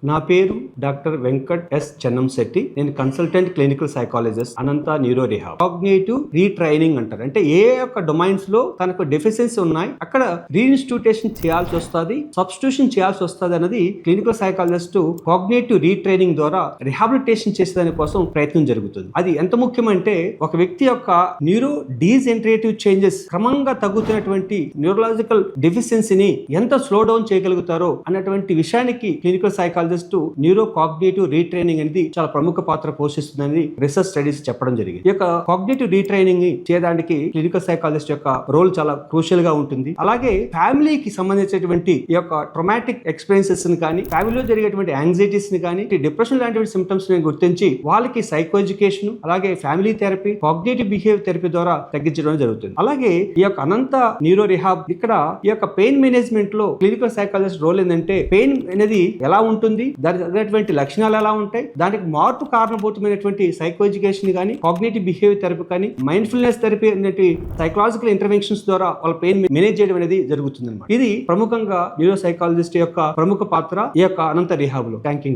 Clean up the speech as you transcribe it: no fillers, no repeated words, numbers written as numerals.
నా పేరు doctor Venkat yes Chennamsetty. నేను కన్సల్టెంట్ క్లినికల్ సైకాలజిస్ట్, అనంత న్యూరో రిహాబ్. కాగ్నిటివ్ రీట్రైనింగ్ అంటారు. అంటే ఏ యొక్క డొమైన్స్ లో తనకు డెఫిషియన్సీ ఉన్నాయి అక్కడ రీఇన్స్టిట్యూటేషన్ చేయాల్సి వస్తుంది, సబ్స్టిట్యూషన్ చేయాల్సి వస్తుంది అన్నది క్లినికల్ సైకాలజిస్ట్ కాగ్నిటివ్ రీట్రైనింగ్ ద్వారా రిహాబిలిటేషన్ చేసేదాని కోసం ప్రయత్నం జరుగుతుంది. అది ఎంత ముఖ్యమంటే ఒక వ్యక్తి యొక్క న్యూరో డీజెనరేటివ్ చేంజెస్ క్రమంగా తగ్గుతున్నటువంటి న్యూరలాజికల్ డెఫిషియన్సీని ఎంత స్లో డౌన్ చేయగలుగుతారో అన్నటువంటి విషయానికి clinical psychologist neuro cognitive retraining అనేది చాలా ప్రముఖ పాత్ర పోషిస్తుందని రీసెర్చ్ స్టడీస్ చెప్పడం జరిగింది. ఈ యొక్క కాగ్నిటివ్ రీట్రైనింగ్ చేయడానికి క్లినికల్ సైకాలజిస్ట్ యొక్క రోల్ చాలా క్రూషియల్ గా ఉంటుంది. అలాగే ఫ్యామిలీకి సంబంధించినటువంటి ఈ యొక్క ట్రామాటిక్ ఎక్స్పీరియన్సెస్ ని కానీ, ఫ్యామిలీలో జరిగేటువంటి యాంగ్జైటీస్ ని కానీ, డిప్రెషన్ లాంటి సిమ్టమ్స్ ని గుర్తించి వాళ్ళకి సైకో ఎడ్యుకేషన్, అలాగే family therapy, cognitive behaviour therapy ద్వారా తగ్గించడం జరుగుతుంది. అలాగే ఈ యొక్క అనంత న్యూరో రిహాబ్ ఇక్కడ ఈ యొక్క పెయిన్ మేనేజ్మెంట్ లో క్లినికల్ సైకాలజిస్ట్ రోల్ ఏంటంటే పెయిన్ అనేది ఎలా ఉంటుంది, దానికి తగినటువంటి లక్షణాలు ఎలా ఉంటాయి, దానికి మార్పు కారణభూతమైనటువంటి సైకో ఎడ్యుకేషన్ కానీ, కాగ్నిటివ్ బిహేవియర్ థెరపీ కానీ, మైండ్ఫుల్నెస్ థెరపీ అనేటి సైకలాజికల్ ఇంటర్వెన్షన్స్ ద్వారా వాళ్ళ పెయిన్ మేనేజ్ చేయడం అనేది జరుగుతుంది అన్నమాట. ఇది ప్రముఖంగా న్యూరో సైకాలజిస్ట్ యొక్క ప్రముఖ పాత్ర ఈ యొక్క అనంత రిహాబ్ లో. Thank you.